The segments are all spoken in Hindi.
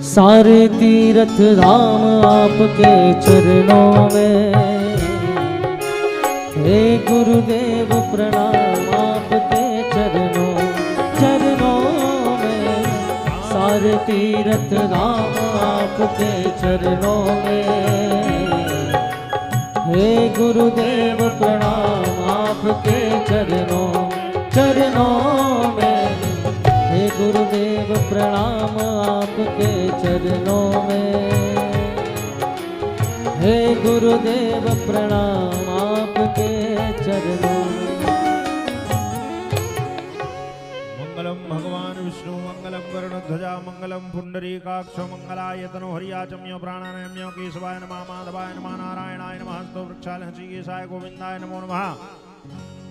सारे तीर्थ धाम आपके चरणों में। हे गुरुदेव प्रणाम आपके चरणों में। सारे तीर्थ धाम आपके चरणों में। हे गुरुदेव प्रणाम आपके चरणों में। हे गुरुदेव प्रणाम आपके चरणों में। हे गुरुदेव प्रणाम आपके चरणों में। मंगलम भगवान विष्णु मंगलम गरुड़ध्वजा मंगलम पुंडरीकाक्ष मंगलायतनो हरियाचम्य प्राणायाम्य केशवाय नमः माधवाय नमः नारायणाय नमः स्तो वृक्षाल हंसीकेशाय गोविंदाय नमो नमः।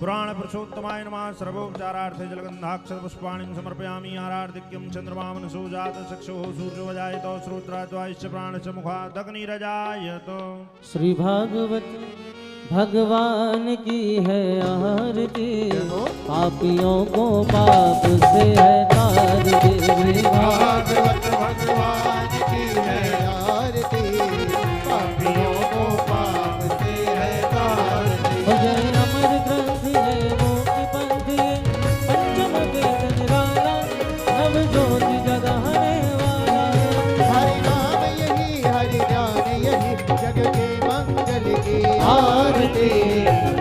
पुराण पुरुषोत्तमाय नमः। सर्वोपचारार्थे जलगंधाक्षर पुष्पाणिं समर्पयामि। आरार्धिक्यं चंद्रमामन सुजात चक्षुः सूर्योजायतो श्रोत्राद्वाश्च प्राणश्च मुखात् अग्निरजायतो। श्री भागवत भगवान की है आरती। पापियों को पाप से है तारती। श्री भागवत भगवान की है आरती। पापियों को पाप से है तारती। जय अमर ग्रंथ जय मोक्ष पंथ पंचम वेद निराला नव ज्योति जगाने वाला। हरि नाम यही हरि ज्ञान यही जग के मंगल की आरती।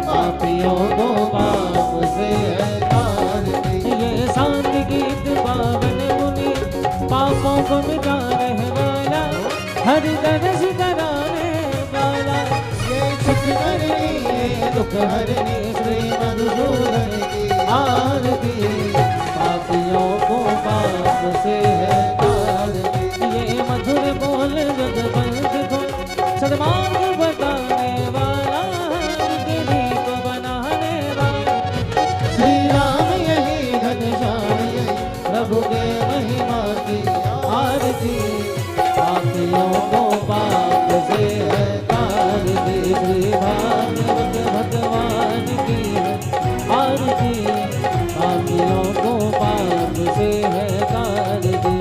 पापियों को पाप से है तारती। ये शांति गीत पावन मुनि पापों को मिटाने वाला। हरि दर्श कराने वाला। ये सुख करनी ये दुख हरनी श्री मधुसूदन की आरती। पापियों को पाप से है तारती। ये मधुर बोल जगबंध को सद्मार्ग बताने वाला। दीप बनाने वाला। श्री राम यही घनश्याम यही प्रभु के महिमा की आरती। पापियों को पाप से है तारती। श्री भागवत भगवान की है आरती। पापियों को पाप से है तारती।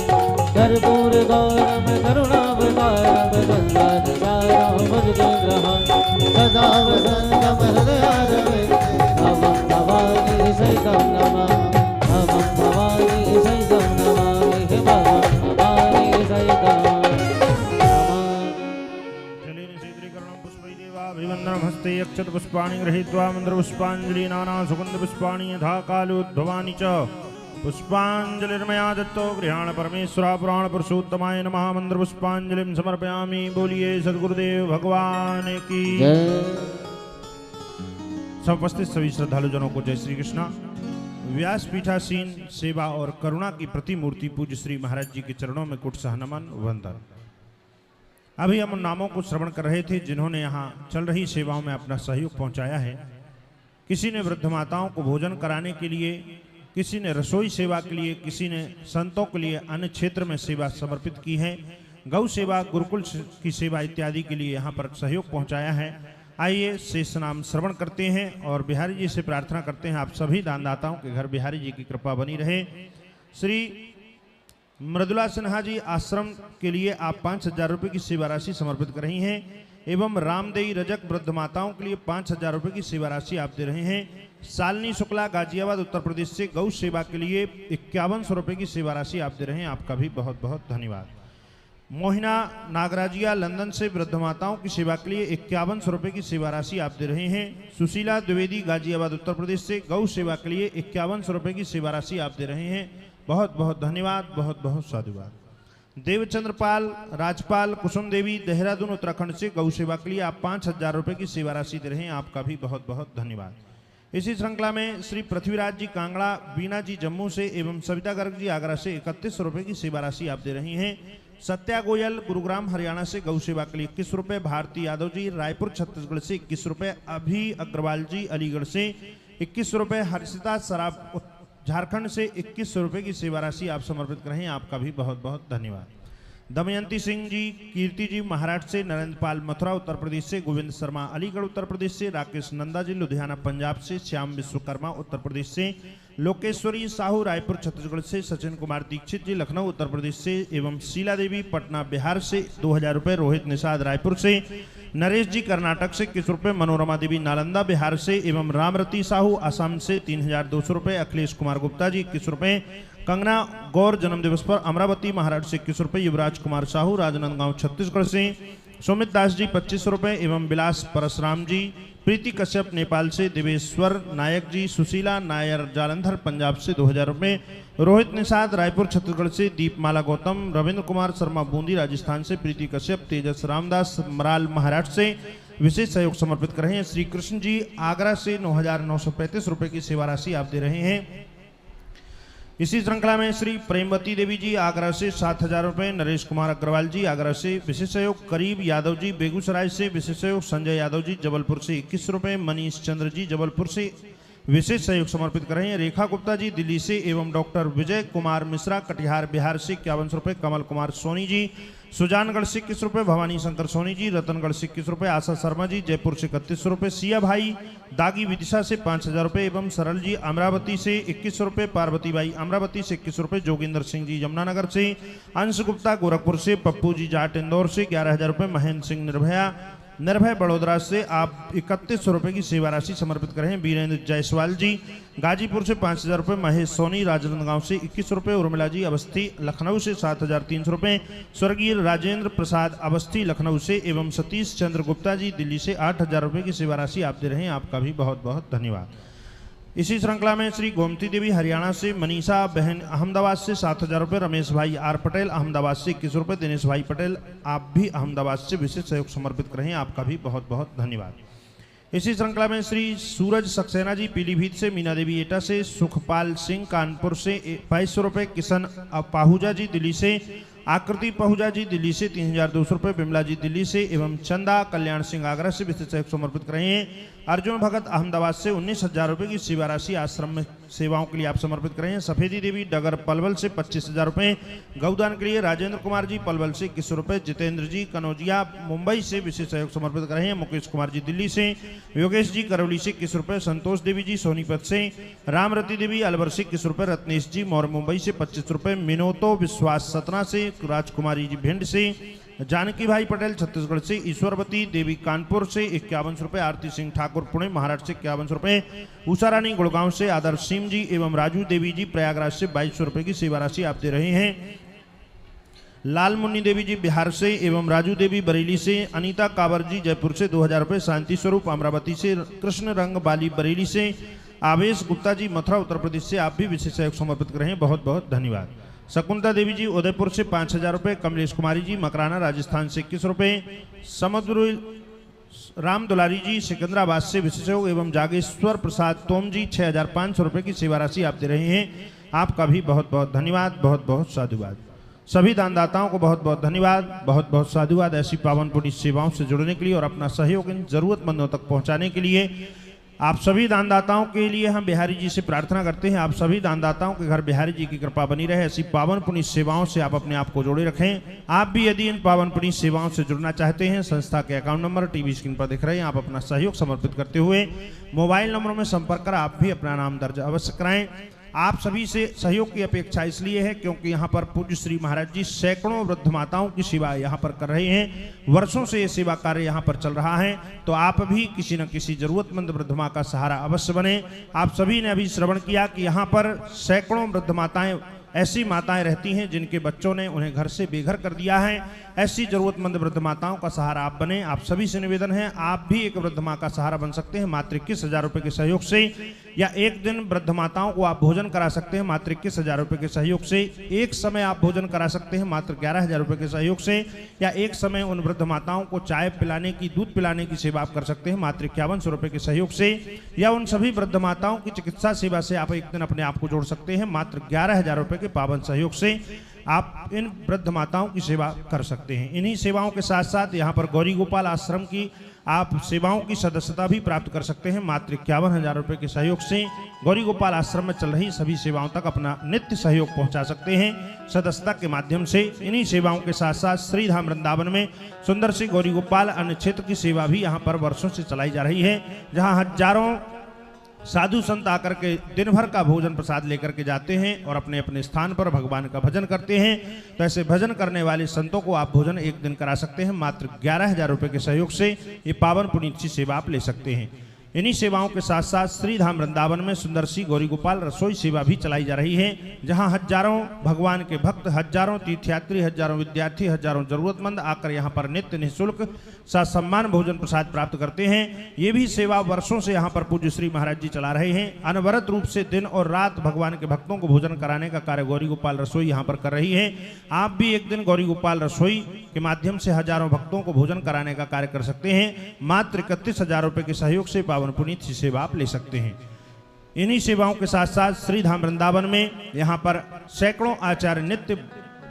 कर्पूर गौरम करुणावतारम गंगाधराम भजगोग्रहम् सदा वसन्तं हृदयारविन्दे। नमः भवानी सहितं नमः। नमः भवानी सहितं नमामि। हे भवानी सहितं नमामि। जलेन शीतलीकरणं पुष्पैदेवाभिवन्दनं हस्ते अक्षत पुष्पाणि गृहीत्वा मन्त्रपुष्पाञ्जलि नाना सुगन्ध पुष्पाणि यथा कालोद्भवानि च पुष्पाञ्जलिर्मया दत्तो गृहाण परमेश्वरा। पुराण पुरुषोत्तमाय नमः। मन्त्रपुष्पाञ्जलिं समर्पयामि। बोलिए सद्गुरुदेव भगवान की जय। सब उपस्थित सभी श्रद्धालु जनों को जय श्री कृष्णा। व्यासपीठासीन सेवा और करुणा की प्रतिमूर्ति पूज्य श्री महाराज जी के चरणों में कुटसह नमन वंदन। अभी हम उन नामों को श्रवण कर रहे थे जिन्होंने यहाँ चल रही सेवाओं में अपना सहयोग पहुंचाया है। किसी ने वृद्ध माताओं को भोजन कराने के लिए, किसी ने रसोई सेवा के लिए, किसी ने संतों के लिए अन्य क्षेत्र में सेवा समर्पित की है। गौ सेवा, गुरुकुल की सेवा इत्यादि के लिए यहाँ पर सहयोग पहुंचाया है। आइए शेष नाम श्रवण करते हैं और बिहारी जी से प्रार्थना करते हैं आप सभी दानदाताओं के घर बिहारी जी की कृपा बनी रहे। श्री मृदुला सिन्हा जी आश्रम के लिए आप 5,000 रुपये की सेवा राशि समर्पित कर रही हैं एवं रामदेई रजक वृद्ध माताओं के लिए 5,000 रुपये की सेवा राशि आप दे रहे हैं। शालिनी शुक्ला गाजियाबाद उत्तर प्रदेश से गौ सेवा के लिए 5100 रुपये की सेवा राशि आप दे रहे हैं। आपका भी बहुत बहुत धन्यवाद। मोहिना नागराजिया लंदन से वृद्ध माताओं की सेवा के लिए 5100 रुपये की सेवा राशि आप दे रहे हैं। सुशीला द्विवेदी गाजियाबाद उत्तर प्रदेश से गौ सेवा के लिए 5100 रुपये की सेवा राशि आप दे रहे हैं। बहुत बहुत धन्यवाद, बहुत बहुत साधुवाद। देवचंद्र पाल राजपाल कुसुम देवी देहरादून उत्तराखंड से गौ सेवा के लिए आप 5,000 रुपये की सेवा राशि दे रहे हैं। आपका भी बहुत बहुत धन्यवाद। इसी श्रृंखला में श्री पृथ्वीराज जी कांगड़ा, बीना जी जम्मू से एवं सविता गर्ग जी आगरा से 3100 रुपये की सेवा राशि आप दे रही हैं। सत्या गोयल गुरुग्राम हरियाणा से गौ सेवा के लिए 21 रुपये। भारती यादव जी रायपुर छत्तीसगढ़ से 21 रुपये। अभी अग्रवाल जी अलीगढ़ से 21 रुपये। हर्षिता सराब झारखंड से 2100 रुपये की सेवा राशि आप समर्पित कर रहे हैं। आपका भी बहुत बहुत धन्यवाद। दमयंती सिंह जी, कीर्ति जी महाराष्ट्र से, नरेंद्र पाल मथुरा उत्तर प्रदेश से, गोविंद शर्मा अलीगढ़ उत्तर प्रदेश से, राकेश नंदा जी लुधियाना पंजाब से, श्याम विश्वकर्मा उत्तर प्रदेश से, लोकेश्वरी साहू रायपुर छत्तीसगढ़ से, सचिन कुमार दीक्षित जी लखनऊ उत्तर प्रदेश से एवं शीला देवी पटना बिहार से 2000 रुपये, रोहित निषाद रायपुर से, नरेश जी कर्नाटक से 21 रुपये, मनोरमा देवी नालंदा बिहार से एवं रामरती साहू असम से 3200 रुपये, अखिलेश कुमार गुप्ता जी 21 रुपये, कंगना गौर जन्मदिवस पर अमरावती महाराष्ट्र से 21 रुपये, युवराज कुमार साहू राजनांदगांव छत्तीसगढ़ से, सुमित दास जी 25 रुपये एवं विलास परशुराम जी, प्रीति कश्यप नेपाल से, देवेश्वर नायक जी, सुशीला नायर जालंधर पंजाब से 2000 रुपये, रोहित निषाद रायपुर छत्तीसगढ़ से, दीपमाला गौतम, रविंद्र कुमार शर्मा बूंदी राजस्थान से, प्रीति कश्यप, तेजस रामदास मराल महाराष्ट्र से विशेष सहयोग समर्पित कर रहे हैं। श्री कृष्ण जी आगरा से 9,935 रुपये की सेवा राशि आप दे रहे हैं। इसी श्रृंखला में श्री प्रेमवती देवी जी आगरा से 7,000 रुपये, नरेश कुमार अग्रवाल जी आगरा से विशेष सहयोग, करीब यादव जी बेगूसराय से विशेष सहयोग, संजय यादव जी जबलपुर से 21 रुपये, मनीष चंद्र जी जबलपुर से विशेष सहयोग समर्पित कर रहे हैं। रेखा गुप्ता जी दिल्ली से एवं डॉक्टर विजय कुमार मिश्रा कटिहार बिहार से 51 रुपये, कमल कुमार सोनी जी सुजानगढ़ से 21 रुपये, भवानी शंकर सोनी जी रतनगढ़ से 21 रुपये, आशा शर्मा जी जयपुर से 31 रुपये, सिया भाई दागी विदिशा से 5,000 रुपये एवं सरल जी अमरावती से 21 रुपये, पार्वती बाई अमरावती से 21 रुपये, जोगिंदर सिंह जी यमुनानगर से, अंश गुप्ता गोरखपुर से, पप्पू जी जाट इंदौर से 11,000 रुपये, महेंद्र सिंह निर्भय बड़ोदरा से आप 3100 रुपये की सेवा राशि समर्पित कर रहे हैं। वीरेंद्र जायसवाल जी गाजीपुर से 5,000 रुपये, महेश सोनी राजनांदगांव से 21 रुपये, उर्मिला जी अवस्थी लखनऊ से 7,300 रुपये, स्वर्गीय राजेंद्र प्रसाद अवस्थी लखनऊ से एवं सतीश चंद्र गुप्ता जी दिल्ली से 8,000 रुपये की सेवा राशि आप दे रहे हैं। आपका भी बहुत बहुत धन्यवाद। इसी श्रृंखला में श्री गोमती देवी हरियाणा से, मनीषा बहन अहमदाबाद से 7,000 रुपये, रमेश भाई आर पटेल अहमदाबाद से 21 रुपये, दिनेश भाई पटेल आप भी अहमदाबाद से विशेष सहयोग समर्पित कर रहे हैं। आपका भी बहुत बहुत धन्यवाद। इसी श्रृंखला में श्री सूरज सक्सेना जी पीलीभीत से, मीना देवी एटा से, सुखपाल सिंह कानपुर से 2200 रुपये, किशन पाहुजा जी दिल्ली से, आकृति पहुजा जी दिल्ली से 3,200 रुपये, बिमला जी दिल्ली से एवं चंदा कल्याण सिंह आगरा से विशेष सहयोग समर्पित कर रहे हैं। अर्जुन भगत अहमदाबाद से 19,000 रुपये की सेवा राशि आश्रम में सेवाओं के लिए आप समर्पित कर रहे हैं। सफेदी देवी डगर पलवल से 25,000 रुपये, गौदान के लिए राजेंद्र कुमार जी पलवल से 21 रुपये, जितेंद्र जी कनौजिया मुंबई से विशेष सहयोग समर्पित कर रहे हैं। मुकेश कुमार जी दिल्ली से, योगेश जी करौली से 21 रुपये, संतोष देवी जी सोनीपत से, रामरती देवी अलवर से 21 रुपये, रत्नेश जी मौर्य मुंबई से 25 रुपये, मिनोतो विश्वास सतना से, राजकुमारी जी भिंड से, जानकी भाई पटेल छत्तीसगढ़ से, ईश्वरवती देवी कानपुर से 51 रुपये, आरती सिंह ठाकुर पुणे महाराष्ट्र से 51 रुपये, उषा रानी गुड़गांव से, आदर्श सिंह जी एवं राजू देवी जी प्रयागराज से 2200 रुपये की सेवा राशि आप दे रहे हैं। लाल मुन्नी देवी जी बिहार से एवं राजू देवी बरेली से, अनीता कावर जी जयपुर से 2000 रुपये, शांति स्वरूप अमरावती से, कृष्ण रंग बाली बरेली से, आवेश गुप्ता जी मथुरा उत्तर प्रदेश से आप भी विशेष सहयोग समर्पित कर रहे हैं। बहुत बहुत धन्यवाद। शकुंतला देवी जी उदयपुर से 5,000 रुपये, कमलेश कुमारी जी मकराना राजस्थान से 21 रुपये, समुद्र राम दुलारी जी सिकंदराबाद से विशेष सहयोग एवं जागेश्वर प्रसाद तोम जी 6,500 रुपये की सेवा राशि आप दे रहे हैं। आपका भी बहुत बहुत धन्यवाद, बहुत बहुत साधुवाद। सभी दानदाताओं को बहुत बहुत धन्यवाद, बहुत बहुत साधुवाद। ऐसी पावन पुण्य सेवाओं से जुड़ने के लिए और अपना सहयोग इन जरूरतमंदों तक पहुंचाने के लिए आप सभी दानदाताओं के लिए हम बिहारी जी से प्रार्थना करते हैं। आप सभी दानदाताओं के घर बिहारी जी की कृपा बनी रहे। ऐसी पावन पुण्य सेवाओं से आप अपने आप को जोड़े रखें। आप भी यदि इन पावन पुण्य सेवाओं से जुड़ना चाहते हैं, संस्था के अकाउंट नंबर टीवी स्क्रीन पर दिख रहे हैं। आप अपना सहयोग समर्पित करते हुए मोबाइल नंबरों में संपर्क कर आप भी अपना नाम दर्ज अवश्य कराएं। आप सभी से सहयोग की अपेक्षा इसलिए है क्योंकि यहाँ पर पूज्य श्री महाराज जी सैकड़ों वृद्ध माताओं की सेवा यहाँ पर कर रहे हैं। वर्षों से ये सेवा कार्य यहाँ पर चल रहा है, तो आप भी किसी न किसी जरूरतमंद वृद्ध माँ का सहारा अवश्य बने। आप सभी ने अभी श्रवण किया कि यहाँ पर सैकड़ों वृद्ध माताएं, ऐसी माताएं रहती हैं जिनके बच्चों ने उन्हें घर से बेघर कर दिया है। ऐसी जरूरतमंद वृद्ध माताओं का सहारा आप बने। आप सभी से निवेदन है, आप भी एक वृद्ध माँ का सहारा बन सकते हैं मात्र 21,000 रुपये के सहयोग से, या एक दिन वृद्ध माताओं को आप भोजन करा सकते हैं मात्र 21,000 रुपये के सहयोग से। एक समय आप भोजन करा सकते हैं मात्र 11,000 रुपये के सहयोग से, या एक समय उन वृद्ध माताओं को चाय पिलाने की, दूध पिलाने की सेवा आप कर सकते हैं मात्र 5100 रुपये के सहयोग से, या उन सभी वृद्ध माताओं की चिकित्सा सेवा से आप एक दिन अपने आप को जोड़ सकते हैं मात्र 11,000 रुपये के पावन सहयोग से। आप इन वृद्ध माताओं की सेवा कर सकते हैं। इन्हीं सेवाओं के साथ साथ यहाँ पर गौरी गोपाल आश्रम की आप सेवाओं की सदस्यता भी प्राप्त कर सकते हैं मात्र 51,000 रुपये के सहयोग से। गौरी गोपाल आश्रम में चल रही सभी सेवाओं तक अपना नित्य सहयोग पहुंचा सकते हैं सदस्यता के माध्यम से। इन्हीं सेवाओं के साथ साथ श्रीधाम वृंदावन में सुंदर सी गौरी गोपाल अन्य क्षेत्र की सेवा भी यहाँ पर वर्षों से चलाई जा रही है, जहाँ हजारों साधु संत आकर के दिन भर का भोजन प्रसाद लेकर के जाते हैं और अपने अपने स्थान पर भगवान का भजन करते हैं। तो ऐसे भजन करने वाले संतों को आप भोजन एक दिन करा सकते हैं। मात्र 11,000 रुपये के सहयोग से ये पावन पुनीत सी सेवा आप ले सकते हैं। इन्हीं सेवाओं के साथ साथ श्री धाम वृंदावन में सुंदर सी गौरी गोपाल रसोई सेवा भी चलाई जा रही है, जहां हजारों भगवान के भक्त, हजारों तीर्थयात्री, हजारों विद्यार्थी, हजारों जरूरतमंद आकर यहां पर नित्य निःशुल्क सम्मान भोजन प्रसाद प्राप्त करते हैं। ये भी सेवा वर्षों से यहाँ पर पूज्य श्री महाराज जी चला रहे हैं। अनवरत रूप से दिन और रात भगवान के भक्तों को भोजन कराने का कार्य गौरी गोपाल रसोई यहाँ पर कर रही है। आप भी एक दिन गौरी गोपाल रसोई के माध्यम से हजारों भक्तों को भोजन कराने का कार्य कर सकते हैं। मात्र 31,000 रुपये के सहयोग से पावन पुनीत सी सेवा आप ले सकते हैं। इन्हीं सेवाओं के साथ साथ श्री धाम वृंदावन में यहाँ पर सैकड़ों आचार्य नित्य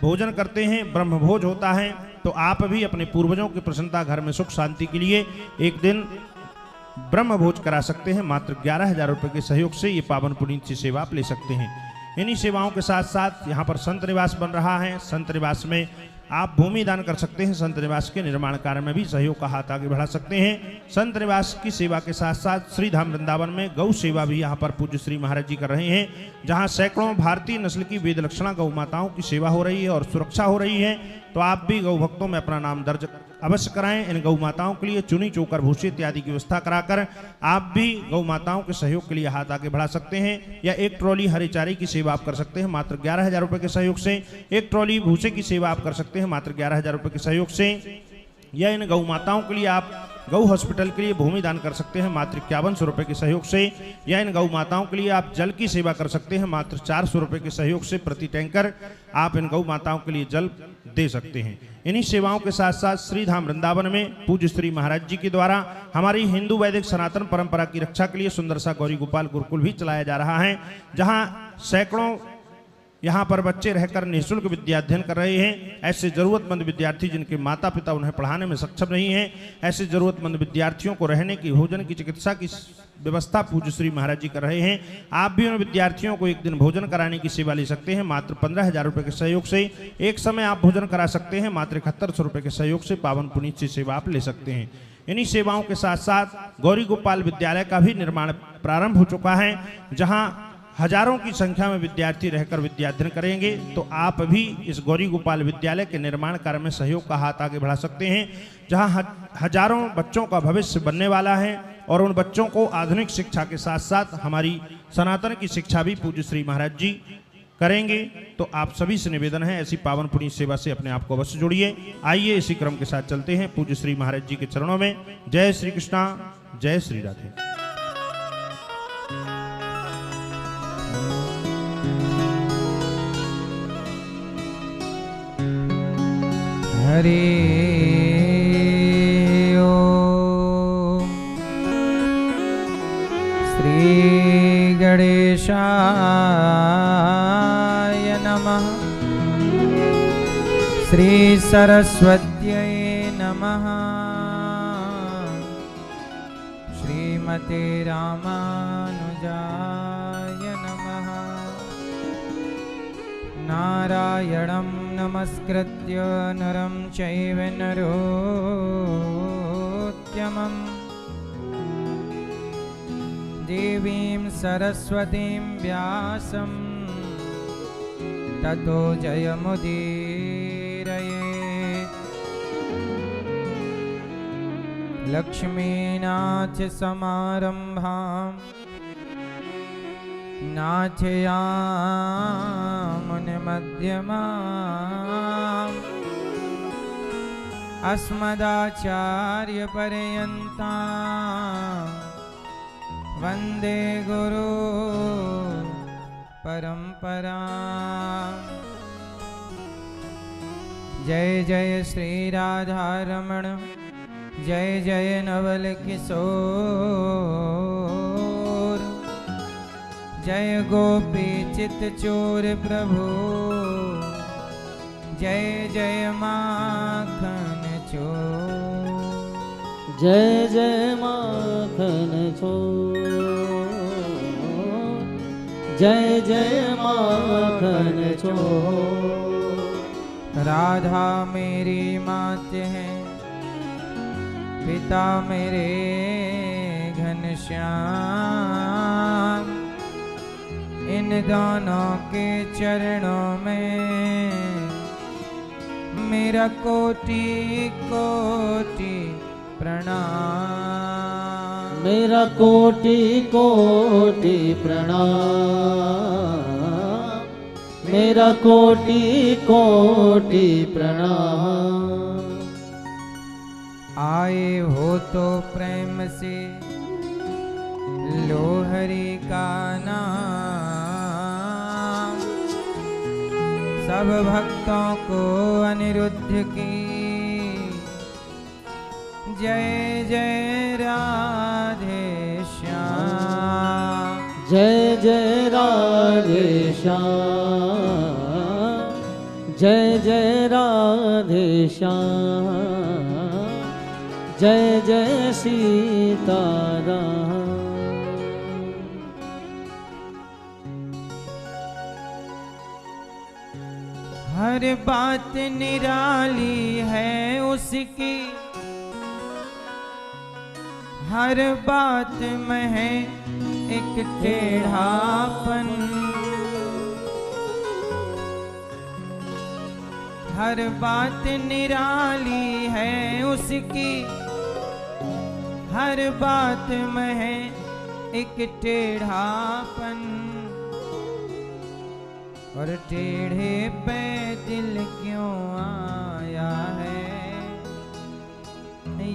भोजन करते हैं, ब्रह्म भोज होता है। तो आप भी अपने पूर्वजों की प्रसन्नता, घर में सुख शांति के लिए एक दिन ब्रह्म भोज करा सकते हैं। मात्र 11,000 रुपये के सहयोग से ये पावन पुनीत सी सेवा आप ले सकते हैं। इन्हीं सेवाओं के साथ साथ यहाँ पर संत निवास बन रहा है। संत निवास में आप भूमि दान कर सकते हैं। संत निवास के निर्माण कार्य में भी सहयोग का हाथ आगे बढ़ा सकते हैं। संत निवास की सेवा के साथ साथ श्री धाम वृंदावन में गौ सेवा भी यहाँ पर पूज्य श्री महाराज जी कर रहे हैं, जहाँ सैकड़ों भारतीय नस्ल की वेद लक्षणा गौ माताओं की सेवा हो रही है और सुरक्षा हो रही है। तो आप भी गौ भक्तों में अपना नाम दर्ज अवश्य कराएं। इन गौ माताओं के लिए चुनी चोकर भूसी इत्यादि की व्यवस्था कराकर आप भी गौ माताओं के सहयोग के लिए हाथ आगे बढ़ा सकते हैं। या एक ट्रॉली हरे चारे की सेवा आप कर सकते हैं मात्र 11,000 रुपये के सहयोग से। एक ट्रॉली भूसे की सेवा आप कर सकते हैं मात्र 11,000 रुपये के सहयोग से। या इन गौ माताओं के लिए आप गौ हॉस्पिटल के लिए भूमि दान कर सकते हैं मात्र 5100 रुपये के सहयोग से। या इन गौ माताओं के लिए आप जल की सेवा कर सकते हैं मात्र 400 रुपये के सहयोग से। प्रति टैंकर आप इन गौ माताओं के लिए जल दे सकते हैं। इन्हीं सेवाओं के साथ साथ श्री धाम वृंदावन में पूज्य श्री महाराज जी के द्वारा हमारी हिंदू वैदिक सनातन परंपरा की रक्षा के लिए सुंदर सा गौरी गोपाल गुरुकुल भी चलाया जा रहा है, जहां सैकड़ों यहाँ पर बच्चे रहकर निःशुल्क विद्या अध्ययन कर रहे हैं। ऐसे जरूरतमंद विद्यार्थी जिनके माता पिता उन्हें पढ़ाने में सक्षम नहीं है, ऐसे जरूरतमंद विद्यार्थियों को रहने की, भोजन की, चिकित्सा की व्यवस्था पूज्य श्री महाराज जी कर रहे हैं। आप भी उन विद्यार्थियों को एक दिन भोजन कराने की सेवा ले सकते हैं मात्र 15,000 रुपये के सहयोग से। एक समय आप भोजन करा सकते हैं मात्र 7100 रुपये के सहयोग से। पावन पुनीत सी सेवा आप ले सकते हैं। इन्हीं सेवाओं के साथ साथ गौरी गोपाल विद्यालय का भी निर्माण प्रारंभ हो चुका है, जहां हजारों की संख्या में विद्यार्थी रहकर विद्याध्ययन करेंगे। तो आप भी इस गौरी गोपाल विद्यालय के निर्माण कार्य में सहयोग का हाथ आगे बढ़ा सकते हैं, जहां हजारों बच्चों का भविष्य बनने वाला है और उन बच्चों को आधुनिक शिक्षा के साथ साथ हमारी सनातन की शिक्षा भी पूज्य श्री महाराज जी करेंगे। तो आप सभी से निवेदन है, ऐसी पावन पुनीत सेवा से अपने आप को अवश्य जोड़िए। आइए इसी क्रम के साथ चलते हैं पूज्य श्री महाराज जी के चरणों में। जय श्री कृष्णा, जय श्री राधे। हरि ओम। श्री गणेशाय नमः। श्री सरस्वत्यै नमः। श्रीमते रामानुजाय नमः। नारायणं नमस्कृत्य नरं चैव नरोत्तमं देवीं सरस्वतीं व्यासं ततो जयमुदीरयेत्। लक्ष्मीनाथसमारम्भां नाथयामुनिमध्यमाम् अस्मदाचार्यपर्यन्तां वन्दे गुरु परम्पराम्। जय जय श्री राधारमण, जय जय नवल किशोर, जय गोपी चित चोर प्रभु, जय जय माखन चोर। जय जय माखन चोर, जय जय माखन चोर। राधा मेरी मात है, पिता मेरे घनश्याम। इन दोनों के चरणों में मेरा कोटि कोटि प्रणाम। मेरा कोटि कोटि प्रणाम। मेरा कोटि कोटि प्रणाम। आए हो तो प्रेम से लो हरि का नाम। सब भक्तों को अनिरुद्ध की जय जय राधे श्याम। जय जय राधे श्याम। जय जय राधे श्याम। जय जय सीताराम। हर बात निराली है उसकी, हर बात में है एक टेढ़ापन। हर बात निराली है उसकी, हर बात में है एक टेढ़ापन। और टेढ़े पे दिल क्यों आया है,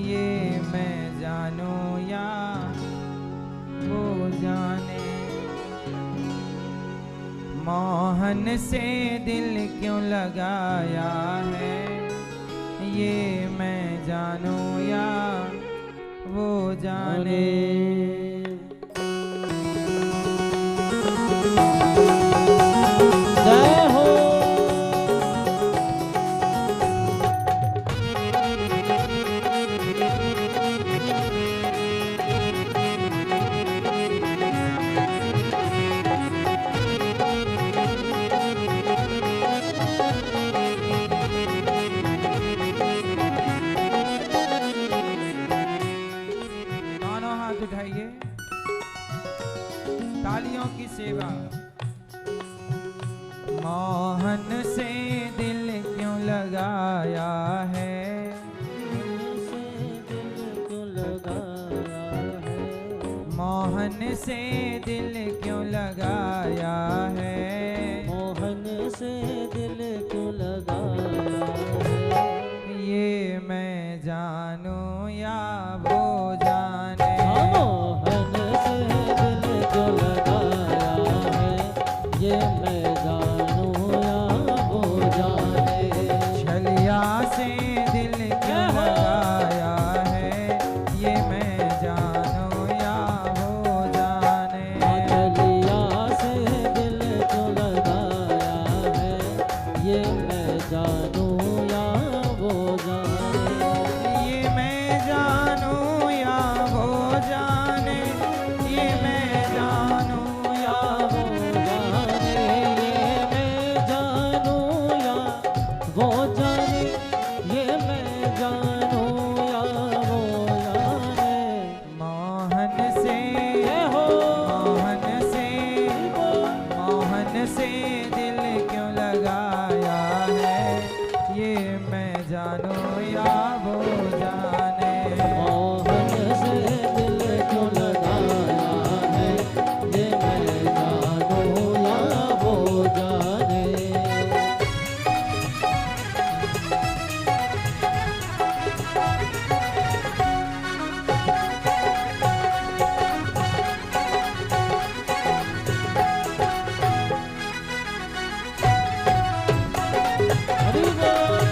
ये मैं जानूं या वो जाने। मोहन से दिल क्यों लगाया है, ये मैं जानूं या वो जाने। जय हो। दोनों हाथ उठाइए, तालियों की सेवा। मोहन से दिल क्यों लगाया है, मोहन से दिल क्यों लगाया है। मोहन से दिल क्यों लगाया है, ये मैं जानूं या वो जाने। मोहन से दिल क्यों लगाया है, ये मैं जानूं या वो जाने। छलिया से दिल क्यों लगाया है, ये मैं जानूं या वो जाने। छलिया से दिल क्यों लगाया है, ये मैं जानूं या वो जाने। ये मैं जानूं या वो जाने, ये मैं जानूं या वो जाने, ये मैं जानूं या वो जाने, ये मैं जानूं या वो जाने। मोहन से जय हो। मोहन से दिल क्यों लगाया है, ये मैं जानूं या वो जाने। मोहन से दिल क्यों लगाया है, ये मैं जानूं या वो जाने। हरि बोल।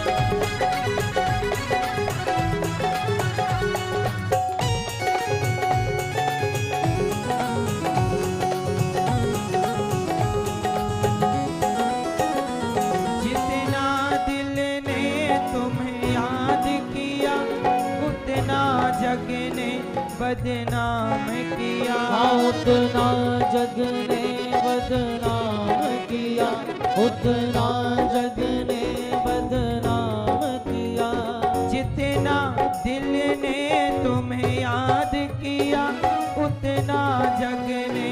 जितना दिल ने तुम्हें याद किया, उतना जग ने बदनाम किया। उतना जग ने बदनाम किया, उतना जग ने बदनाम किया। जितना दिल ने तुम्हें याद किया, उतना जग ने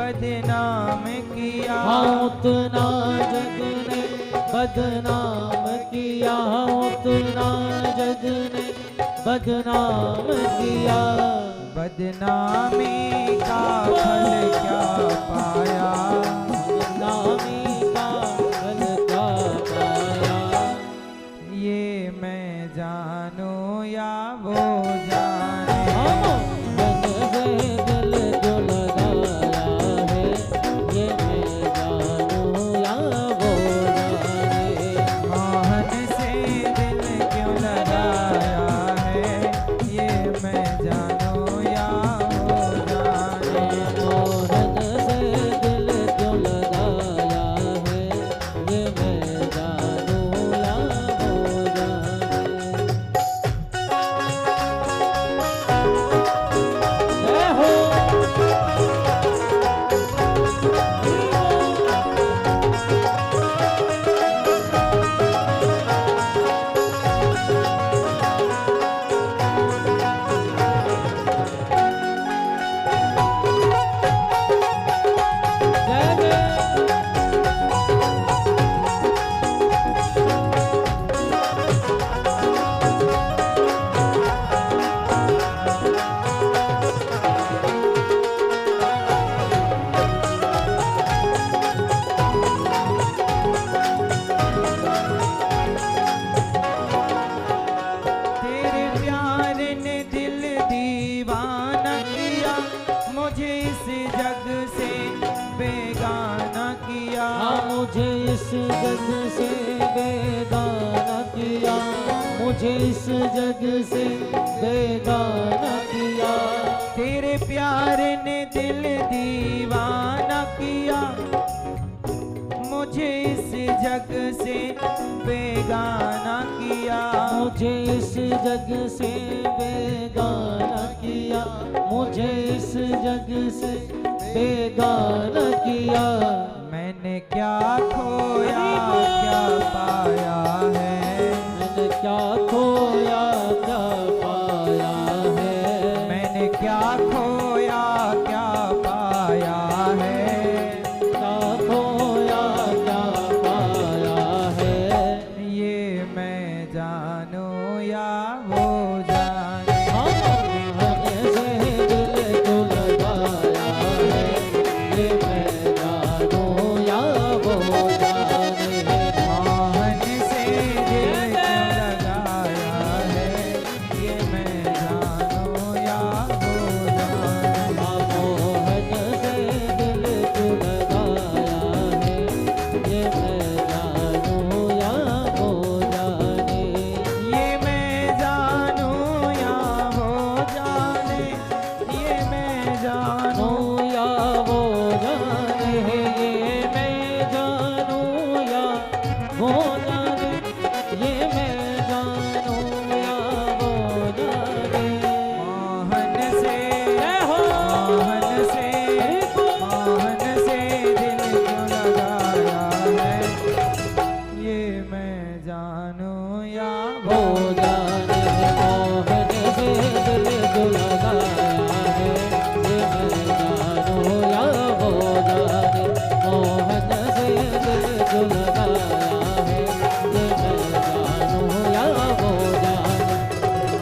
बदनाम किया। हाँ उतना जग ने बदनाम किया, उतना जग ने बदनाम किया। बदनामी का फल क्या पाया, बदनामी का फल क्या पाया। ये मैं जानूं या वो जाने। मन से दिल जो लगाया है, ये मैं जानूं या वो जाने। मोहन से दिल क्यों लगाया है, ये मैं जानूं या वो जाने। मोहन से दिल जो लगाया है, ये मैं जानूं या वो जाने। जय हो। जय जय। तेरे प्यार ने दिल दीवाना किया, मुझे इस जग से बेगाना किया। हाँ मुझे इस जग से बेगाना किया, मुझे इस जग से बेगाना किया। तेरे प्यार ने दिल दीवाना किया, मुझे इस जग से बेगाना किया। मुझे इस जग से बेगाना किया, मुझे इस जग से बेगाना किया। मैंने क्या खोया क्या पाया है, मैंने क्या खोया क्या पाया है। मैंने क्या खोया क्या पाया है। क्या खोया क्या पाया है। ये मैं जानूं या वो जाने। मन से दिल जो लगाया है, ये मैं जानूं या वो जाने। मोहन से दिल क्यों लगाया है, ये मैं जानूं या वो जाने। मोहन से दिल जो लगाया है, ये मैं जानूं या वो जाने। ये मैं जानूं या वो जाने, ये मैं जानूं। जानूं या वो जाने, ये मैं जानूं या वो जाने, ये मैं जानूं या वो जाने। मोहन से जय हो। मोहन से मोहन से दिल क्यों लगाया है, ये मैं जानूं या वो जाने। मोहन से दिल जो लगाया है, ये मैं जानूं या वो जाने। मोहन से दिल जो लगाया है, ये मैं जानूं या वो जाने।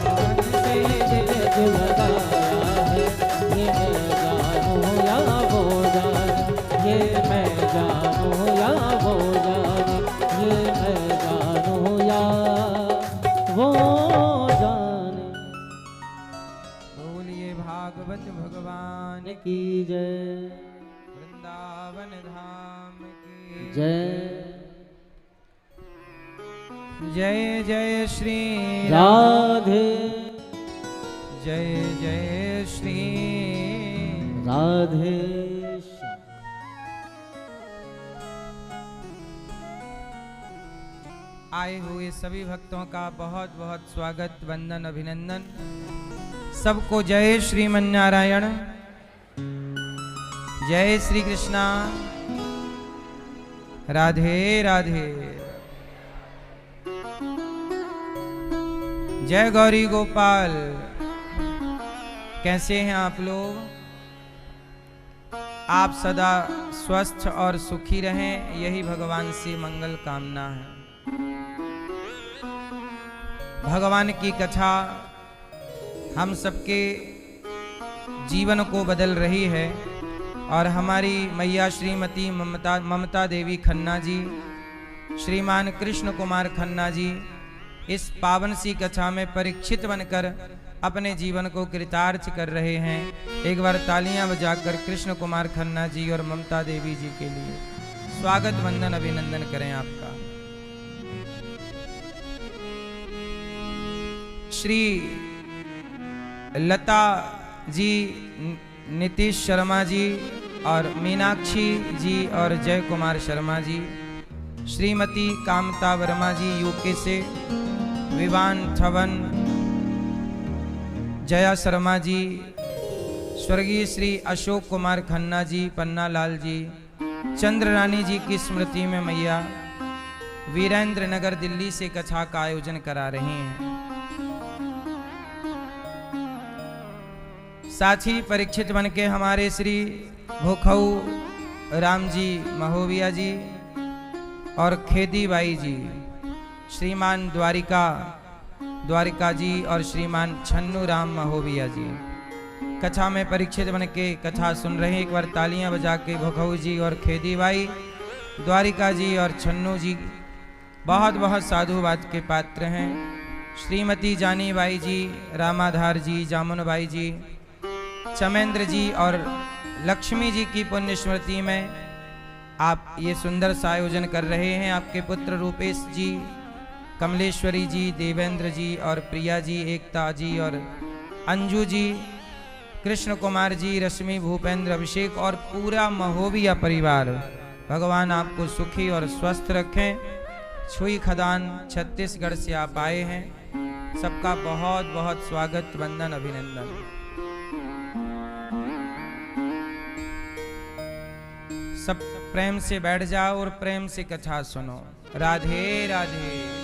मोहन से दिल जो लगाया है, ये मैं जानूं या वो जाने। ये मैं जानूं या वो जाने, ये मैं जानूं या वो जाने। बोलिए भागवत भगवान की की जय। वृंदावन धाम की जय। जय जय श्री राम, राधे जय जय श्री राधे। आए हुए सभी भक्तों का बहुत बहुत स्वागत, वंदन, अभिनंदन। सबको जय श्रीमन नारायण, जय श्री कृष्णा, राधे राधे। जय गौरी गोपाल। कैसे हैं आप लोग? आप सदा स्वस्थ और सुखी रहें, यही भगवान से मंगल कामना है। भगवान की कथा हम सबके जीवन को बदल रही है और हमारी मैया श्रीमती ममता देवी खन्ना जी, श्रीमान कृष्ण कुमार खन्ना जी इस पावन सी कथा में परीक्षित बनकर अपने जीवन को कृतार्थ कर रहे हैं। एक बार तालियां बजाकर कृष्ण कुमार खन्ना जी और ममता देवी जी के लिए स्वागत वंदन अभिनंदन करें आपका। श्री लता जी, नीतीश शर्मा जी और मीनाक्षी जी और जय कुमार शर्मा जी, श्रीमती कामता वर्मा जी यूके से, विवान थवन जया शर्मा जी, स्वर्गीय श्री अशोक कुमार खन्ना जी, पन्ना लाल जी, चंद्र रानी जी की स्मृति में मैया वीरेंद्र नगर दिल्ली से कथा का आयोजन करा रही हैं। साथ ही परीक्षित बन के हमारे श्री भोखऊ राम जी महोबिया जी और खेदी बाई जी, श्रीमान द्वारिका जी और श्रीमान छन्नू राम महोबिया जी कथा में परीक्षित बन के कथा सुन रहे हैं। एक बार तालियां बजा के भोखऊ जी और खेदी बाई, द्वारिका जी और छन्नू जी बहुत बहुत साधुवाद के पात्र हैं। श्रीमती जानी बाई जी, रामाधार जी, जामुन बाई जी, चमेंद्र जी और लक्ष्मी जी की पुण्य स्मृति में आप ये सुंदर सा आयोजन कर रहे हैं। आपके पुत्र रूपेश जी, कमलेश्वरी जी, देवेंद्र जी और प्रिया जी, एकता जी और अंजू जी, कृष्ण कुमार जी, रश्मि, भूपेंद्र, अभिषेक और पूरा महोबिया परिवार, भगवान आपको सुखी और स्वस्थ रखें। छुई खदान छत्तीसगढ़ से आप आए हैं, सबका बहुत बहुत स्वागत वंदन अभिनंदन। सब प्रेम से बैठ जाओ और प्रेम से कथा सुनो। राधे राधे।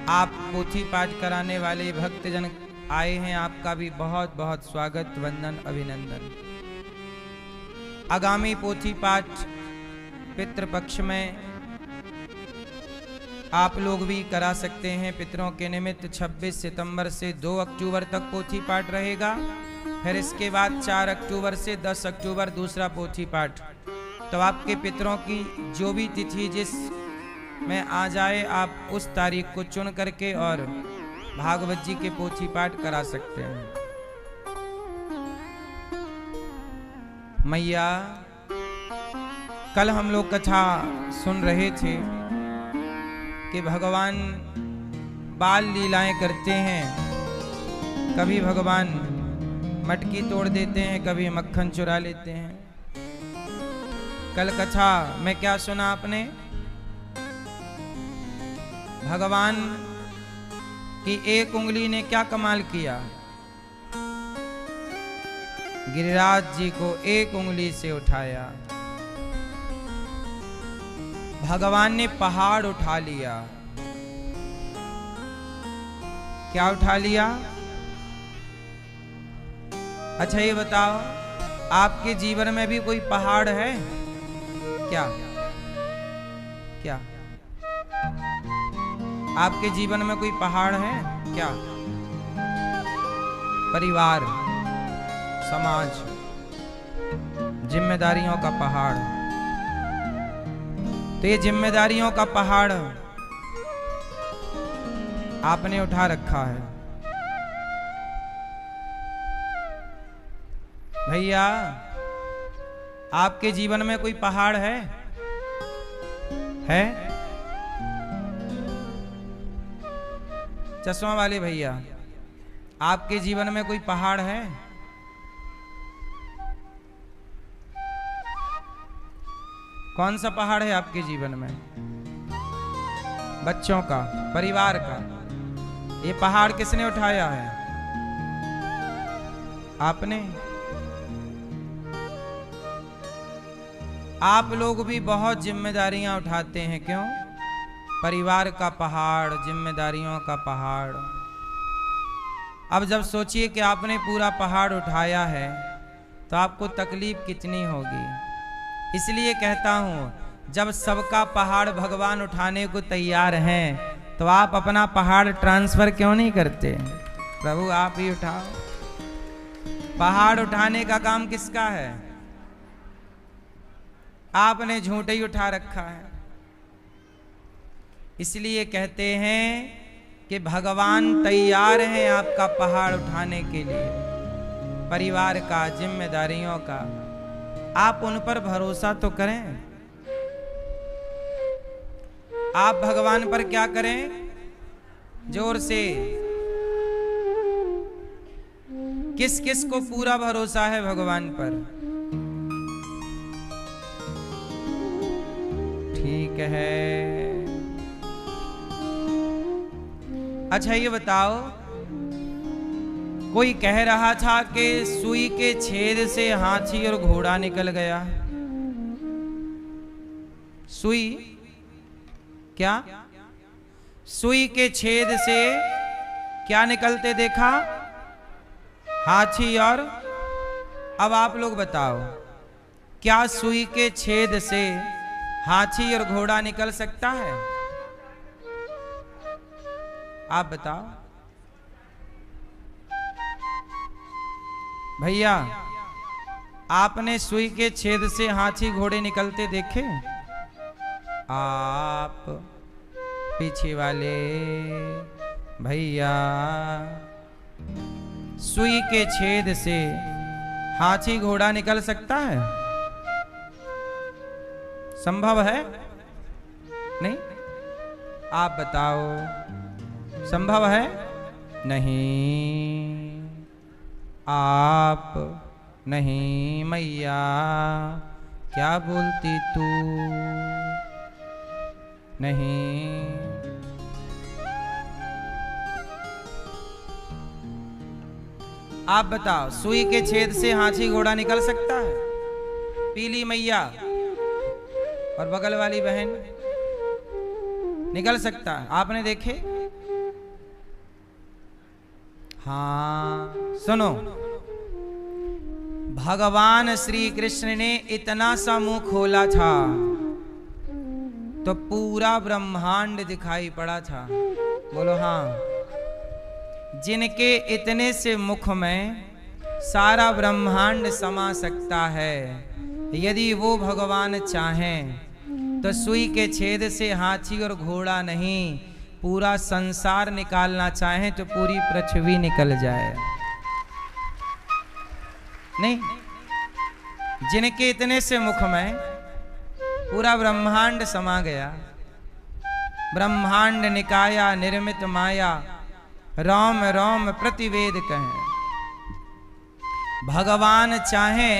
आप पोथी पाठ कराने वाले भक्तजन आए हैं, आपका भी बहुत बहुत स्वागत वंदन अभिनंदन। आगामी पोथी पाठ पितृपक्ष में आप लोग भी करा सकते हैं। पितरों के निमित्त 26 सितंबर से 2 अक्टूबर तक पोथी पाठ रहेगा। फिर इसके बाद 4 अक्टूबर से 10 अक्टूबर दूसरा पोथी पाठ। तो आपके पितरों की जो भी तिथि जिस में आ जाए, आप उस तारीख को चुन करके और भागवत जी के पोथी पाठ करा सकते हैं। मैया, कल हम लोग कथा सुन रहे थे कि भगवान बाल लीलाएं करते हैं। कभी भगवान मटकी तोड़ देते हैं, कभी मक्खन चुरा लेते हैं। कल कथा में क्या सुना आपने? भगवान की एक उंगली ने क्या कमाल किया? गिरिराज जी को एक उंगली से उठाया। भगवान ने पहाड़ उठा लिया। क्या उठा लिया? अच्छा ये बताओ, आपके जीवन में भी कोई पहाड़ है क्या? क्या आपके जीवन में कोई पहाड़ है क्या? परिवार, समाज, जिम्मेदारियों का पहाड़। तो ये जिम्मेदारियों का पहाड़ आपने उठा रखा है। भैया, आपके जीवन में कोई पहाड़ है? चश्मा वाले भैया, आपके जीवन में कोई पहाड़ है? कौन सा पहाड़ है आपके जीवन में? बच्चों का, परिवार का। ये पहाड़ किसने उठाया है? आपने। आप लोग भी बहुत जिम्मेदारियां उठाते हैं, क्यों? परिवार का पहाड़, जिम्मेदारियों का पहाड़। अब जब सोचिए कि आपने पूरा पहाड़ उठाया है, तो आपको तकलीफ कितनी होगी। इसलिए कहता हूँ, जब सबका पहाड़ भगवान उठाने को तैयार हैं, तो आप अपना पहाड़ ट्रांसफर क्यों नहीं करते? प्रभु आप ही उठाओ। पहाड़ उठाने का काम किसका है? आपने झूठे ही उठा रखा है। इसलिए कहते हैं कि भगवान तैयार हैं आपका पहाड़ उठाने के लिए, परिवार का, जिम्मेदारियों का। आप उन पर भरोसा तो करें। आप भगवान पर क्या करें? जोर से। किस किस को पूरा भरोसा है भगवान पर? ठीक है। अच्छा ये बताओ, कोई कह रहा था कि सुई के छेद से हाथी और घोड़ा निकल गया। सुई क्या? सुई के छेद से क्या निकलते देखा? हाथी और। अब आप लोग बताओ, क्या सुई के छेद से हाथी और घोड़ा निकल सकता है? आप बताओ भैया, आपने सुई के छेद से हाथी घोड़े निकलते देखे? आप पीछे वाले भैया, सुई के छेद से हाथी घोड़ा निकल सकता है? संभव है? नहीं? आप बताओ, संभव है? नहीं। आप नहीं। मैया क्या बोलती तू? नहीं। आप बताओ, सुई के छेद से हाथी घोड़ा निकल सकता है? पीली मैया और बगल वाली बहन, निकल सकता है? आपने देखे? हाँ सुनो, भगवान श्री कृष्ण ने इतना सा मुंह खोला था तो पूरा ब्रह्मांड दिखाई पड़ा था। बोलो हाँ। जिनके इतने से मुख में सारा ब्रह्मांड समा सकता है, यदि वो भगवान चाहें तो सुई के छेद से हाथी और घोड़ा नहीं, पूरा संसार निकालना चाहें तो पूरी पृथ्वी निकल जाए। नहीं, जिनके इतने से मुख में पूरा ब्रह्मांड समा गया। ब्रह्मांड निकाया निर्मित माया, राम राम प्रतिवेद कहें। भगवान चाहें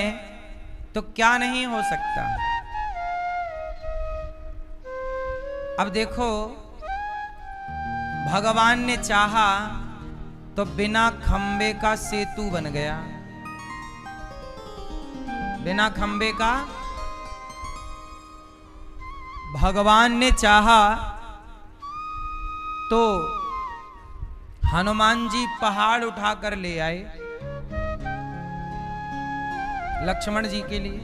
तो क्या नहीं हो सकता। अब देखो, भगवान ने चाहा तो बिना खंबे का सेतु बन गया। बिना खंबे का भगवान ने चाहा तो हनुमान जी पहाड़ उठाकर ले आए लक्ष्मण जी के लिए,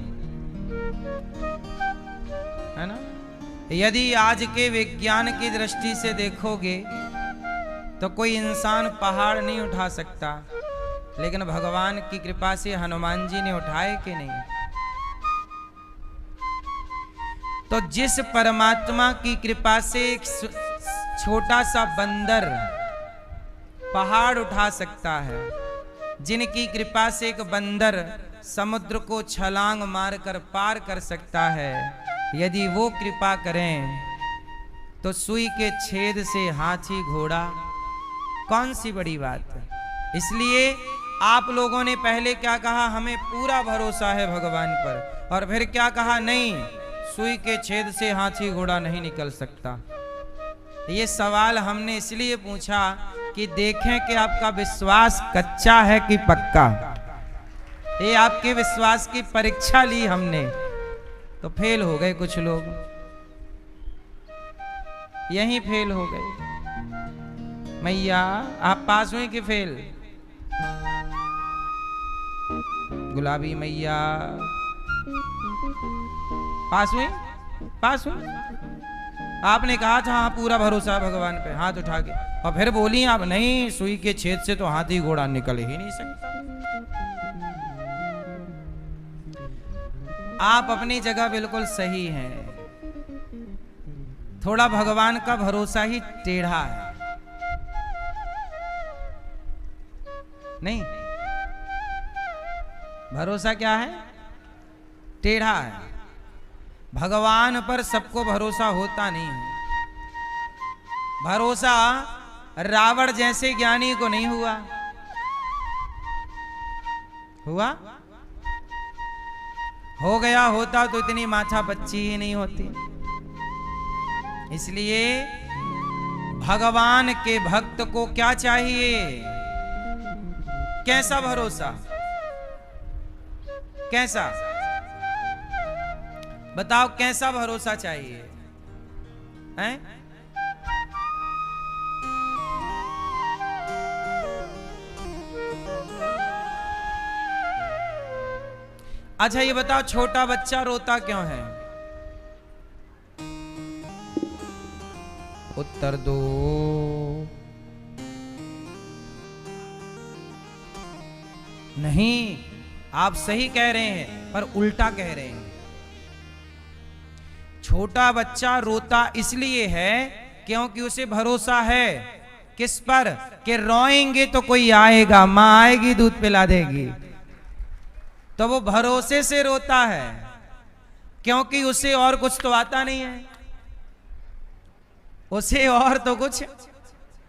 है ना। यदि आज के विज्ञान की दृष्टि से देखोगे तो कोई इंसान पहाड़ नहीं उठा सकता, लेकिन भगवान की कृपा से हनुमान जी ने उठाए कि नहीं। तो जिस परमात्मा की कृपा से एक छोटा सा बंदर पहाड़ उठा सकता है, जिनकी कृपा से एक बंदर समुद्र को छलांग मारकर पार कर सकता है, यदि वो कृपा करें तो सुई के छेद से हाथी घोड़ा कौन सी बड़ी बात है। इसलिए आप लोगों ने पहले क्या कहा? हमें पूरा भरोसा है भगवान पर, और फिर क्या कहा? नहीं, सुई के छेद से हाथी घोड़ा नहीं निकल सकता। ये सवाल हमने इसलिए पूछा कि देखें कि आपका विश्वास कच्चा है कि पक्का। ये आपके विश्वास की परीक्षा ली हमने, तो फेल हो गए कुछ लोग, यहीं फेल हो गए। मैया आप पास हुई कि फेल? गुलाबी मैया। पास हुई? पास हुई? आपने कहा था हाँ पूरा भरोसा है भगवान पे, हाथ उठा के, और फिर बोली आप नहीं, सुई के छेद से तो हाथी घोड़ा निकल ही नहीं सकता। आप अपनी जगह बिल्कुल सही हैं, थोड़ा भगवान का भरोसा ही टेढ़ा है। नहीं, भरोसा क्या है? टेढ़ा है। भगवान पर सबको भरोसा होता नहीं है। भरोसा रावण जैसे ज्ञानी को नहीं हुआ। हुआ? हो गया होता तो इतनी माथा पच्ची ही नहीं होती। इसलिए भगवान के भक्त को क्या चाहिए? कैसा भरोसा? कैसा? बताओ कैसा भरोसा चाहिए? हैं? अच्छा ये बताओ, छोटा बच्चा रोता क्यों है? उत्तर दो। नहीं, आप सही कह रहे हैं पर उल्टा कह रहे हैं। छोटा बच्चा रोता इसलिए है क्योंकि उसे भरोसा है किस पर? कि रोएंगे तो कोई आएगा, मां आएगी दूध पिला देगी। तो वो भरोसे से रोता है क्योंकि उसे और कुछ तो आता नहीं है, उसे और तो कुछ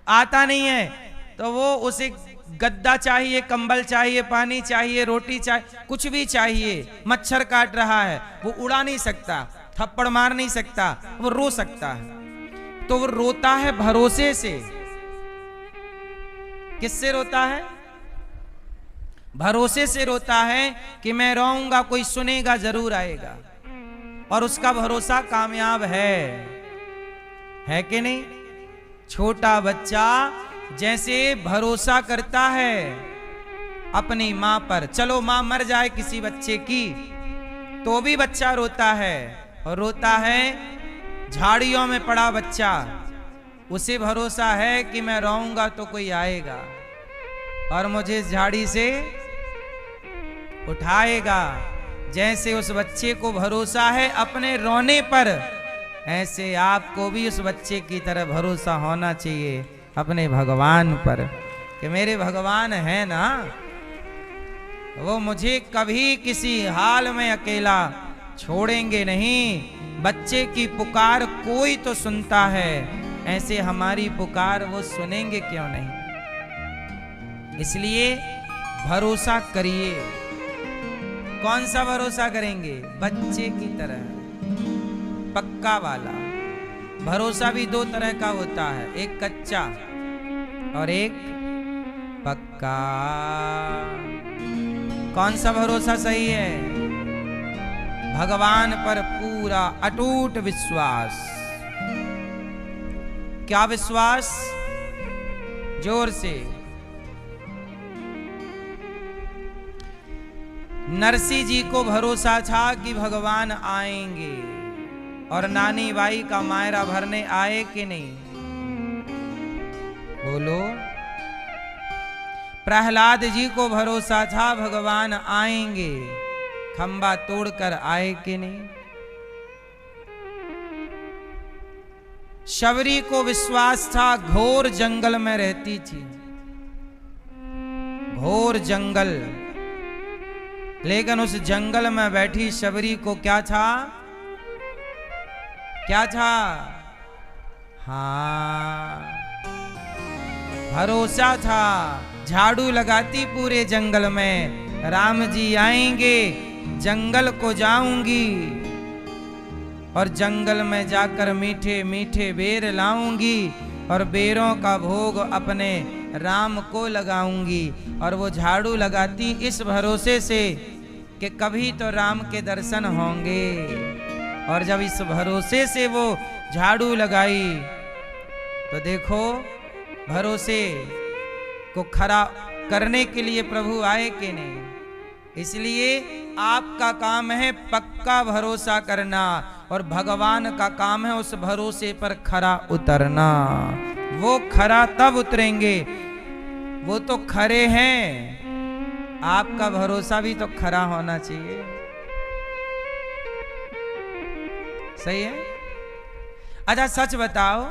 आता नहीं है। तो वो उसे गद्दा चाहिए, कंबल चाहिए, पानी चाहिए, रोटी चाहिए, कुछ भी चाहिए। मच्छर काट रहा है, वो उड़ा नहीं सकता, थप्पड़ मार नहीं सकता, वो रो सकता है। तो वो रोता है भरोसे से। किससे रोता है? भरोसे से रोता है कि मैं रोऊंगा कोई सुनेगा, जरूर आएगा। और उसका भरोसा कामयाब है कि नहीं? छोटा बच्चा जैसे भरोसा करता है अपनी मां पर, चलो मां मर जाए किसी बच्चे की तो भी बच्चा रोता है, और रोता है झाड़ियों में पड़ा बच्चा, उसे भरोसा है कि मैं रोऊंगा तो कोई आएगा और मुझे इस झाड़ी से उठाएगा। जैसे उस बच्चे को भरोसा है अपने रोने पर, ऐसे आपको भी उस बच्चे की तरह भरोसा होना चाहिए अपने भगवान पर, कि मेरे भगवान है ना, वो मुझे कभी किसी हाल में अकेला छोड़ेंगे नहीं। बच्चे की पुकार कोई तो सुनता है, ऐसे हमारी पुकार वो सुनेंगे क्यों नहीं? इसलिए भरोसा करिए। कौन सा भरोसा करेंगे? बच्चे की तरह, पक्का वाला। भरोसा भी दो तरह का होता है, एक कच्चा और एक पक्का। कौन सा भरोसा सही है? भगवान पर पूरा अटूट विश्वास। क्या विश्वास? जोर से। नरसिंह जी को भरोसा था कि भगवान आएंगे, और नानी बाई का मायरा भरने आए कि नहीं? बोलो। प्रहलाद जी को भरोसा था भगवान आएंगे, खंबा तोड़कर आए कि नहीं? शबरी को विश्वास था, घोर जंगल में रहती थी, घोर जंगल, लेकिन उस जंगल में बैठी शबरी को क्या था? क्या था? हाँ, भरोसा था। झाड़ू लगाती पूरे जंगल में, राम जी आएंगे, जंगल को जाऊंगी और जंगल में जाकर मीठे मीठे बेर लाऊंगी और बेरों का भोग अपने राम को लगाऊंगी। और वो झाड़ू लगाती इस भरोसे से कि कभी तो राम के दर्शन होंगे। और जब इस भरोसे से वो झाड़ू लगाई तो देखो, भरोसे को खरा करने के लिए प्रभु आए कि नहीं? इसलिए आपका काम है पक्का भरोसा करना और भगवान का काम है उस भरोसे पर खरा उतरना। वो खरा तब उतरेंगे, वो तो खरे हैं, आपका भरोसा भी तो खरा होना चाहिए। सही है? अच्छा सच बताओ,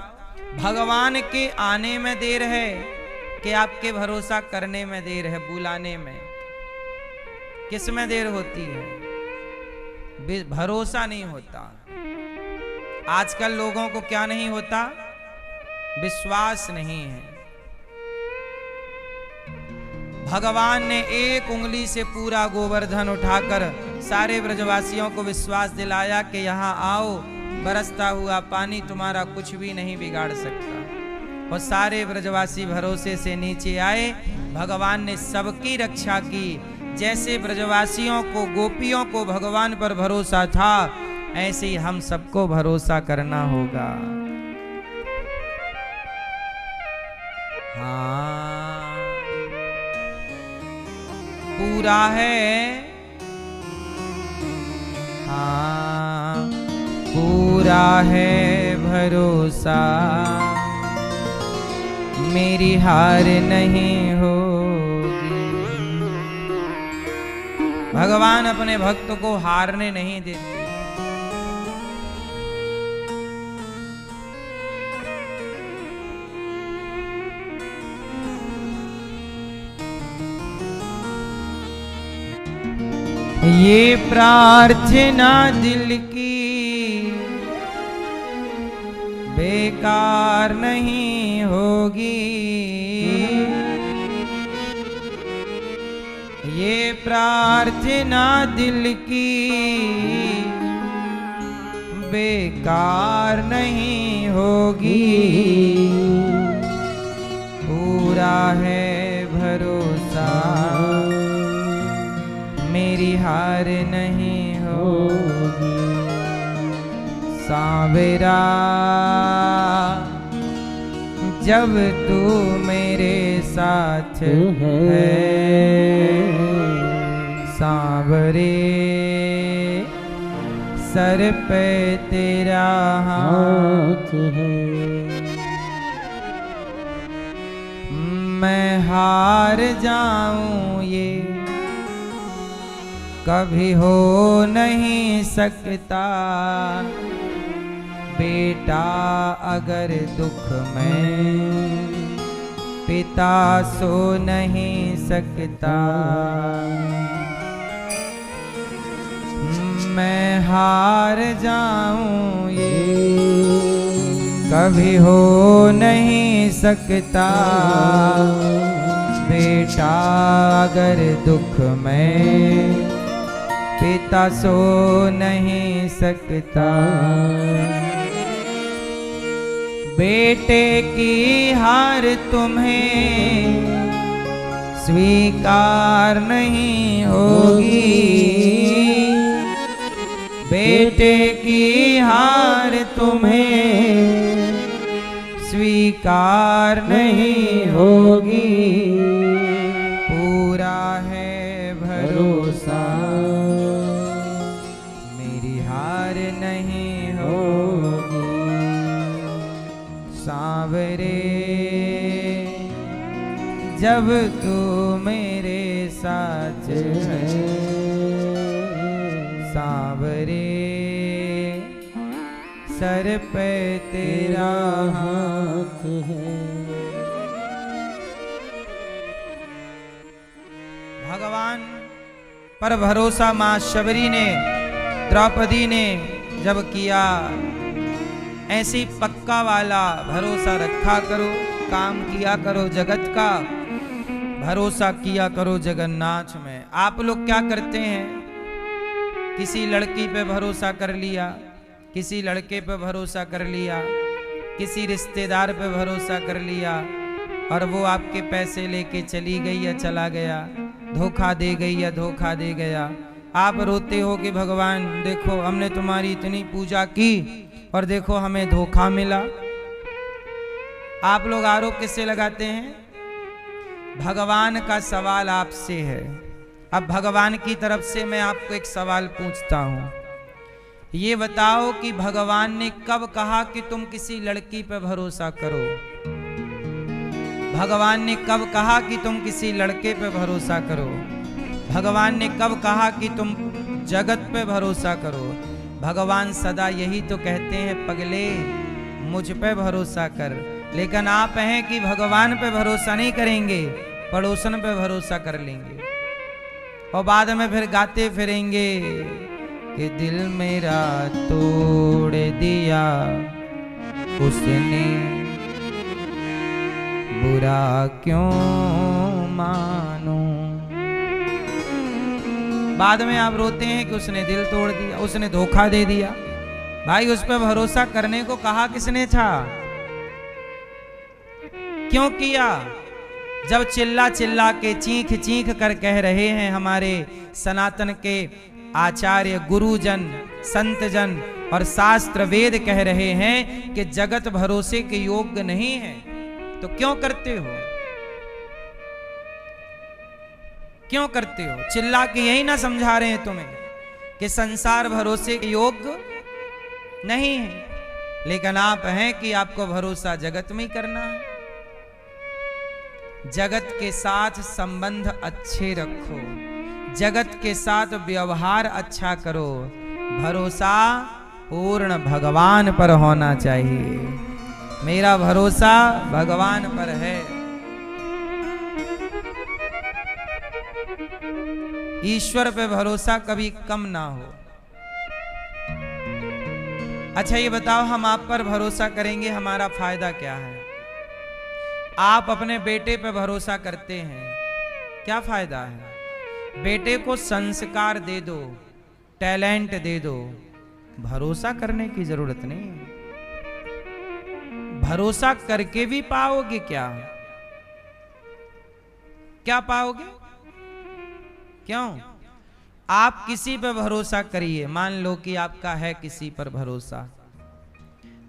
भगवान के आने में देर है कि आपके भरोसा करने में देर है? बुलाने में किस में देर होती है? भरोसा नहीं होता। आजकल लोगों को क्या नहीं होता? विश्वास नहीं है। भगवान ने एक उंगली से पूरा गोवर्धन उठाकर सारे ब्रजवासियों को विश्वास दिलाया कि यहाँ आओ, बरसता हुआ पानी तुम्हारा कुछ भी नहीं बिगाड़ सकता। और सारे ब्रजवासी भरोसे से नीचे आए। भगवान ने सबकी रक्षा की। जैसे ब्रजवासियों को, गोपियों को भगवान पर भरोसा था, ऐसे ही हम सबको भरोसा करना होगा। हाँ, पूरा है, हाँ पूरा है भरोसा, मेरी हार नहीं होगी। भगवान अपने भक्त को हारने नहीं देते। ये प्रार्थना दिल की बेकार नहीं होगी, ये प्रार्थना दिल की बेकार नहीं होगी। पूरा है भरोसा, मेरी हार नहीं होगी। सांवरा जब तू मेरे साथ है, सांवरे सर पे तेरा हाथ है। मैं हार जाऊं ये कभी हो नहीं सकता, बेटा अगर दुख में पिता सो नहीं सकता। मैं हार जाऊं ये कभी हो नहीं सकता, बेटा अगर दुख में पिता सो नहीं सकता। बेटे की हार तुम्हें स्वीकार नहीं होगी, बेटे की हार तुम्हें स्वीकार नहीं होगी। पूरा है भरोसा, मेरी हार नहीं होगी। सांवरे जब तू मेरे साथ है, सांवरे सर पे तेरा हाथ है। भगवान पर भरोसा मां शबरी ने, द्रौपदी ने जब किया, ऐसी पक्का वाला भरोसा रखा करो, काम किया करो, जगत का भरोसा किया करो जगन्नाथ में। आप लोग क्या करते हैं? किसी लड़की पे भरोसा कर लिया, किसी लड़के पे भरोसा कर लिया, किसी रिश्तेदार पे भरोसा कर लिया, और वो आपके पैसे लेके चली गई या चला गया, धोखा दे गई या धोखा दे गया। आप रोते हो कि भगवान देखो हमने तुम्हारी इतनी पूजा की और देखो हमें धोखा मिला। आप लोग आरोप किससे लगाते हैं? भगवान का सवाल आपसे है। अब भगवान की तरफ से मैं आपको एक सवाल पूछता हूं, ये बताओ कि भगवान ने कब कहा कि तुम किसी लड़की पर भरोसा करो? भगवान ने कब कहा कि तुम किसी लड़के पे भरोसा करो? भगवान ने कब कहा कि तुम जगत पे भरोसा करो? भगवान सदा यही तो कहते हैं, पगले मुझ पे भरोसा कर। लेकिन आप हैं कि भगवान पे भरोसा नहीं करेंगे, पड़ोसन पे भरोसा कर लेंगे और बाद में फिर गाते फिरेंगे कि दिल मेरा तोड़ दिया उसने, बुरा क्यों मानूं। बाद में आप रोते हैं कि उसने दिल तोड़ दिया, उसने धोखा दे दिया। भाई उस पर भरोसा करने को कहा किसने था? क्यों किया? जब चिल्ला चिल्ला के चीख चीख कर कह रहे हैं हमारे सनातन के आचार्य गुरुजन संतजन और शास्त्र वेद कह रहे हैं कि जगत भरोसे के योग्य नहीं है, तो क्यों करते हो? क्यों करते हो? चिल्ला के यही ना समझा रहे हैं तुम्हें कि संसार भरोसे के योग्य नहीं है, लेकिन आप हैं कि आपको भरोसा जगत में ही करना है। जगत के साथ संबंध अच्छे रखो, जगत के साथ व्यवहार अच्छा करो, भरोसा पूर्ण भगवान पर होना चाहिए। मेरा भरोसा भगवान पर है। ईश्वर पे भरोसा कभी कम ना हो। अच्छा ये बताओ, हम आप पर भरोसा करेंगे, हमारा फायदा क्या है? आप अपने बेटे पे भरोसा करते हैं, क्या फायदा है? बेटे को संस्कार दे दो, टैलेंट दे दो, भरोसा करने की जरूरत नहीं है। भरोसा करके भी पाओगे क्या? क्या पाओगे? क्यों? आप किसी पर भरोसा करिए, मान लो कि आपका है किसी पर भरोसा,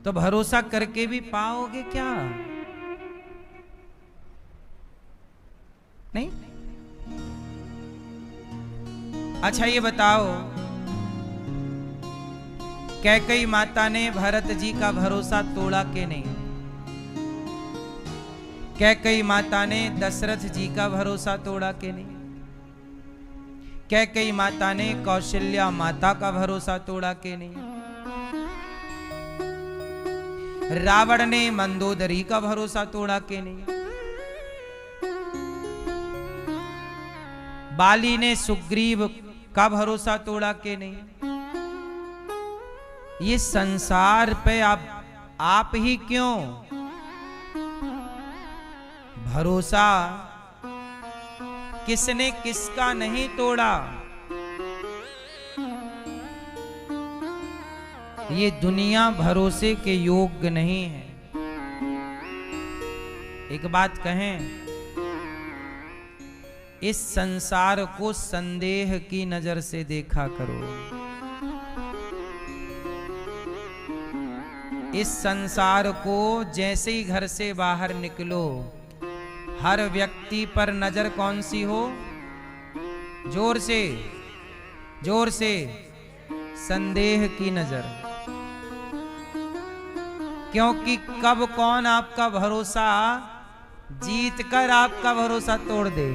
तो भरोसा करके भी पाओगे क्या? नहीं। अच्छा ये बताओ, कैकेयी माता ने भरत जी का भरोसा तोड़ा कि नहीं? कैकेयी माता ने दशरथ जी का भरोसा तोड़ा कि नहीं? कैकेयी माता ने कौशल्या माता का भरोसा तोड़ा कि नहीं? रावण ने मंदोदरी का भरोसा तोड़ा कि नहीं? बाली ने सुग्रीव का भरोसा तोड़ा कि नहीं? ये संसार पे आप ही क्यों भरोसा किसने किसका नहीं तोड़ा? ये दुनिया भरोसे के योग्य नहीं है। एक बात कहें, इस संसार को संदेह की नजर से देखा करो। इस संसार को जैसे ही घर से बाहर निकलो, हर व्यक्ति पर नजर कौन सी हो? जोर से, जोर से, संदेह की नजर। क्योंकि कब कौन आपका भरोसा जीत कर आपका भरोसा तोड़ दे।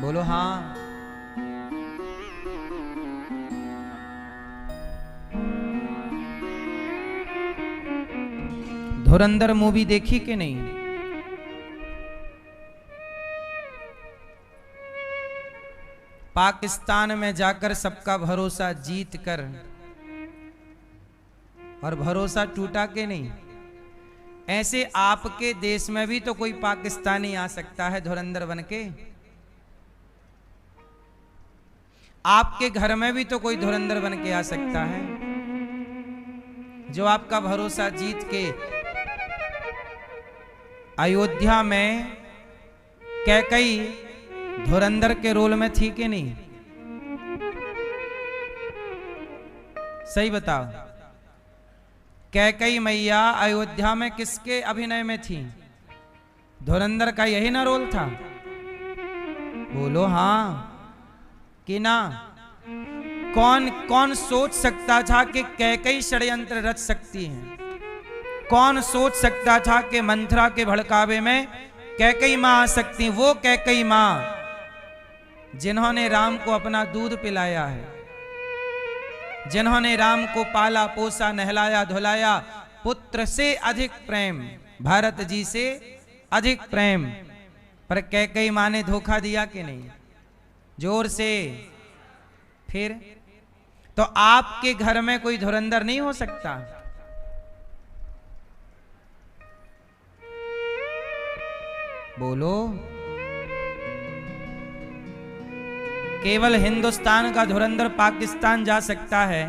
बोलो हाँ। धुरंधर मूवी देखी कि नहीं? पाकिस्तान में जाकर सबका भरोसा जीत कर और भरोसा टूटा कि नहीं? ऐसे आपके देश में भी तो कोई पाकिस्तानी आ सकता है धुरंधर बन के। आपके घर में भी तो कोई धुरंधर बन के आ सकता है, जो आपका भरोसा जीत के अयोध्या में कैकेयी धुरंधर के रोल में थी कि नहीं? सही बताओ, कैकेयी मैया अयोध्या में किसके अभिनय में थी? धुरंधर का यही ना रोल था? बोलो हाँ कि ना? कौन कौन सोच सकता था कि कैकई षड्यंत्र रच सकती हैं? कौन सोच सकता था कि मंथरा के भड़कावे में कैकई मां आ सकती? वो कैकई मां जिन्होंने राम को अपना दूध पिलाया है, जिन्होंने राम को पाला पोसा नहलाया धुलाया, पुत्र से अधिक प्रेम, भारत जी से अधिक प्रेम, पर कैकई मां ने धोखा दिया कि नहीं? जोर से। फिर तो आपके घर में कोई धुरंधर नहीं हो सकता? बोलो। केवल हिंदुस्तान का धुरंधर पाकिस्तान जा सकता है,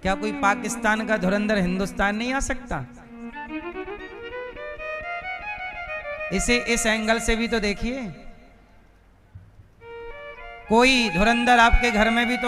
क्या कोई पाकिस्तान का धुरंधर हिंदुस्तान नहीं आ सकता? इसे इस एंगल से भी तो देखिए। कोई धुरंधर आपके घर में भी तो